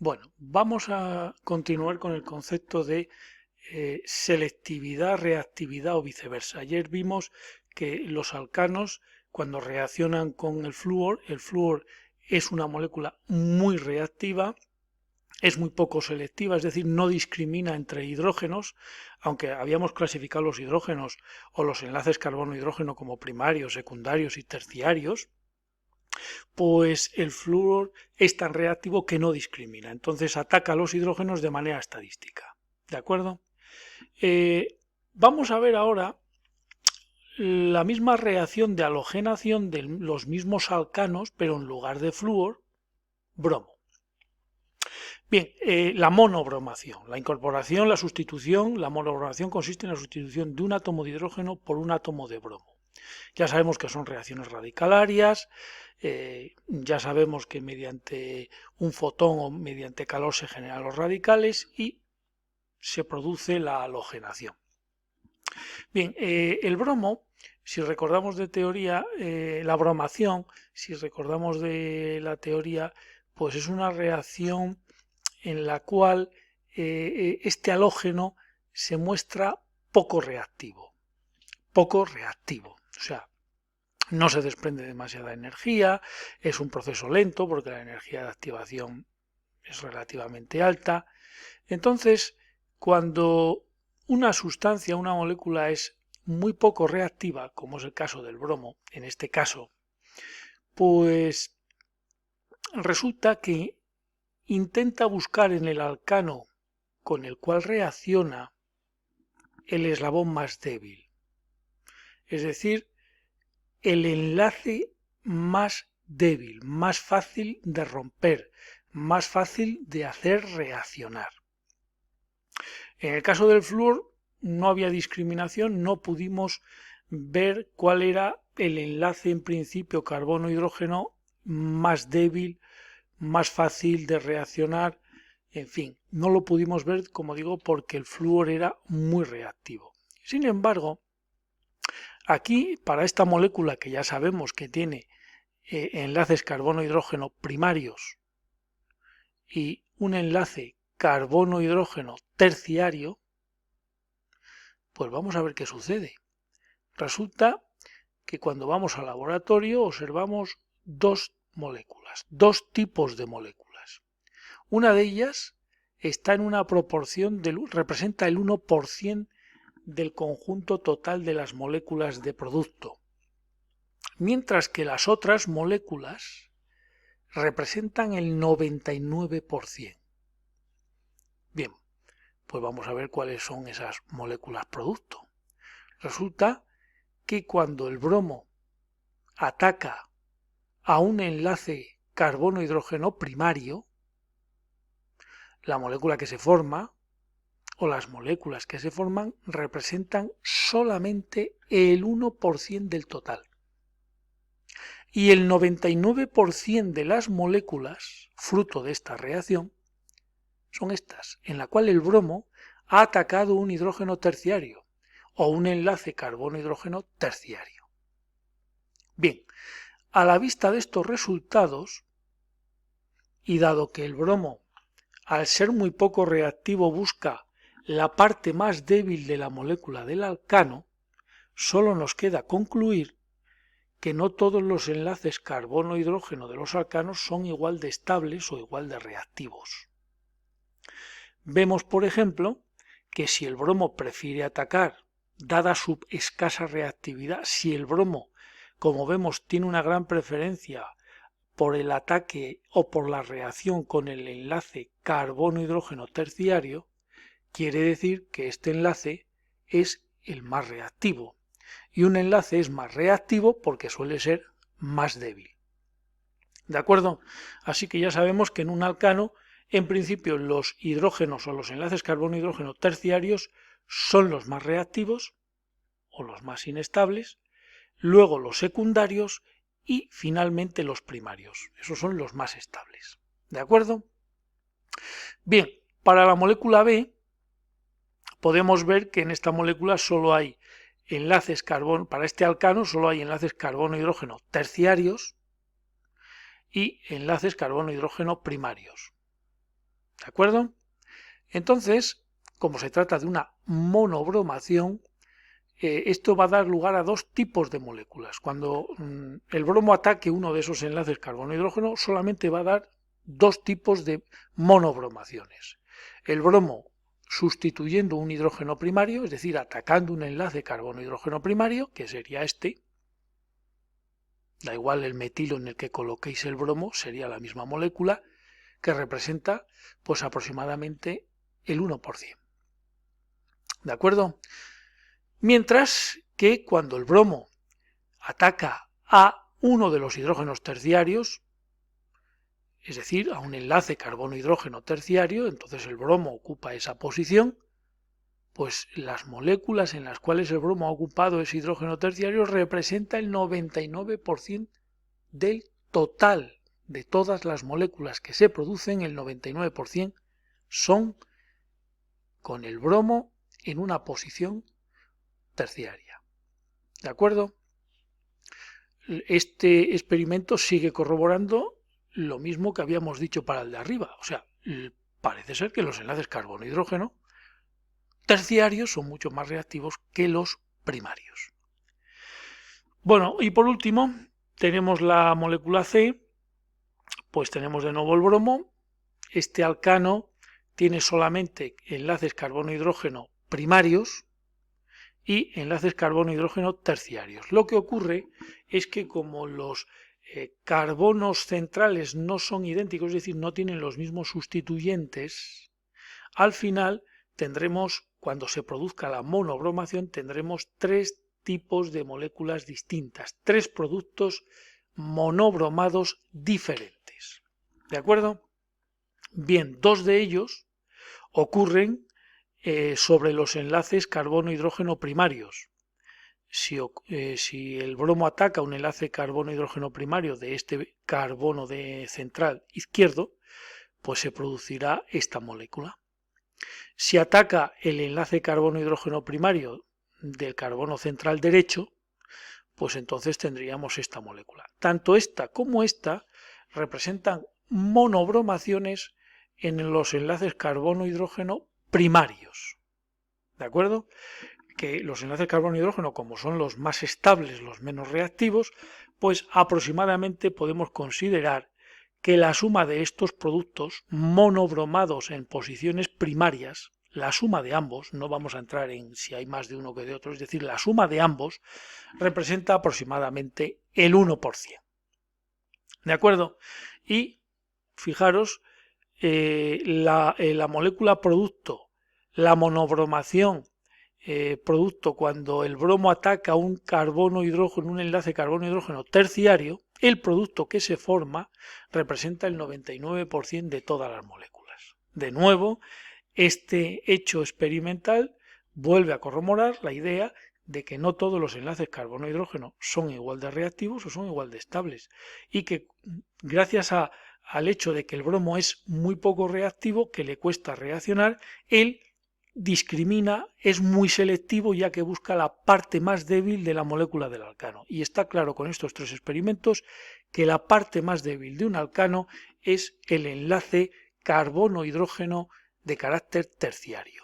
Bueno, vamos a continuar con el concepto de selectividad, reactividad o viceversa. Ayer vimos que los alcanos, cuando reaccionan con el flúor es una molécula muy reactiva, es muy poco selectiva, es decir, no discrimina entre hidrógenos, aunque habíamos clasificado los hidrógenos o los enlaces carbono-hidrógeno como primarios, secundarios y terciarios. Pues el flúor es tan reactivo que no discrimina, entonces ataca a los hidrógenos de manera estadística. ¿De acuerdo? Vamos a ver ahora la misma reacción de halogenación de los mismos alcanos, pero en lugar de flúor, bromo. Bien, la monobromación. La incorporación, la sustitución, la monobromación consiste en la sustitución de un átomo de hidrógeno por un átomo de bromo. Ya sabemos que son reacciones radicalarias, ya sabemos que mediante un fotón o mediante calor se generan los radicales y se produce la halogenación. Bien, el bromo, si recordamos de teoría, la bromación, si recordamos de la teoría, pues es una reacción en la cual este halógeno se muestra poco reactivo, o sea, no se desprende demasiada energía, es un proceso lento porque la energía de activación es relativamente alta. Entonces, cuando una sustancia, una molécula es muy poco reactiva, como es el caso del bromo, en este caso, pues resulta que intenta buscar en el alcano con el cual reacciona el eslabón más débil, es decir, el enlace más débil, más fácil de romper, más fácil de hacer reaccionar. En el caso del flúor no había discriminación, no pudimos ver cuál era el enlace en principio carbono-hidrógeno más débil, más fácil de reaccionar, en fin, no lo pudimos ver, como digo, porque el flúor era muy reactivo. Sin embargo, aquí, para esta molécula que ya sabemos que tiene enlaces carbono-hidrógeno primarios y un enlace carbono-hidrógeno terciario, pues vamos a ver qué sucede. Resulta que cuando vamos al laboratorio observamos dos moléculas, dos tipos de moléculas. Una de ellas está en una proporción representa el 1% del conjunto total de las moléculas de producto, mientras que las otras moléculas representan el 99%. Bien, pues vamos a ver cuáles son esas moléculas producto. Resulta que cuando el bromo ataca a un enlace carbono-hidrógeno primario, la molécula que se forma o las moléculas que se forman representan solamente el 1% del total. Y el 99% de las moléculas, fruto de esta reacción, son estas, en la cual el bromo ha atacado un hidrógeno terciario o un enlace carbono-hidrógeno terciario. Bien, a la vista de estos resultados, y dado que el bromo, al ser muy poco reactivo, busca la parte más débil de la molécula del alcano, solo nos queda concluir que no todos los enlaces carbono-hidrógeno de los alcanos son igual de estables o igual de reactivos. Vemos, por ejemplo, que si el bromo prefiere atacar, dada su escasa reactividad, si el bromo, como vemos, tiene una gran preferencia por el ataque o por la reacción con el enlace carbono-hidrógeno terciario, quiere decir que este enlace es el más reactivo. Y un enlace es más reactivo porque suele ser más débil. ¿De acuerdo? Así que ya sabemos que en un alcano, en principio, los hidrógenos o los enlaces carbono-hidrógeno terciarios son los más reactivos o los más inestables, luego los secundarios y finalmente los primarios. Esos son los más estables. ¿De acuerdo? Bien, para la molécula B podemos ver que en esta molécula solo hay enlaces carbono, para este alcano solo hay enlaces carbono-hidrógeno terciarios y enlaces carbono-hidrógeno primarios. ¿De acuerdo? Entonces, como se trata de una monobromación, esto va a dar lugar a dos tipos de moléculas. Cuando el bromo ataque uno de esos enlaces carbono-hidrógeno, solamente va a dar dos tipos de monobromaciones. El bromo sustituyendo un hidrógeno primario, es decir, atacando un enlace carbono-hidrógeno primario, que sería este. Da igual el metilo en el que coloquéis el bromo, sería la misma molécula, que representa pues aproximadamente el 1%. ¿De acuerdo? Mientras que cuando el bromo ataca a uno de los hidrógenos terciarios, es decir, a un enlace carbono-hidrógeno terciario, entonces el bromo ocupa esa posición, pues las moléculas en las cuales el bromo ha ocupado ese hidrógeno terciario representa el 99% del total de todas las moléculas que se producen, el 99% son con el bromo en una posición terciaria. ¿De acuerdo? Este experimento sigue corroborando lo mismo que habíamos dicho para el de arriba. O sea, parece ser que los enlaces carbono-hidrógeno terciarios son mucho más reactivos que los primarios. Bueno, y por último, tenemos la molécula C, pues tenemos de nuevo el bromo. Este alcano tiene solamente enlaces carbono-hidrógeno primarios y enlaces carbono-hidrógeno terciarios. Lo que ocurre es que como los carbonos centrales no son idénticos, es decir, no tienen los mismos sustituyentes, al final tendremos, cuando se produzca la monobromación, tendremos tres tipos de moléculas distintas, tres productos monobromados diferentes. ¿De acuerdo? Bien, dos de ellos ocurren sobre los enlaces carbono-hidrógeno primarios. Si el bromo ataca un enlace carbono-hidrógeno primario de este carbono central izquierdo, pues se producirá esta molécula. Si ataca el enlace carbono-hidrógeno primario del carbono central derecho, pues entonces tendríamos esta molécula. Tanto esta como esta representan monobromaciones en los enlaces carbono-hidrógeno primarios. ¿De acuerdo? Que los enlaces carbono-hidrógeno, como son los más estables, los menos reactivos, pues aproximadamente podemos considerar que la suma de estos productos monobromados en posiciones primarias, la suma de ambos, no vamos a entrar en si hay más de uno que de otro, es decir, la suma de ambos representa aproximadamente el 1%. ¿De acuerdo? Y fijaros, la molécula producto, la monobromación producto cuando el bromo ataca un carbono-hidrógeno, un enlace carbono-hidrógeno terciario, el producto que se forma representa el 99% de todas las moléculas. De nuevo, este hecho experimental vuelve a corroborar la idea de que no todos los enlaces carbono-hidrógeno son igual de reactivos o son igual de estables y que gracias al hecho de que el bromo es muy poco reactivo, que le cuesta reaccionar, él discrimina, es muy selectivo ya que busca la parte más débil de la molécula del alcano. Y está claro con estos tres experimentos que la parte más débil de un alcano es el enlace carbono-hidrógeno de carácter terciario.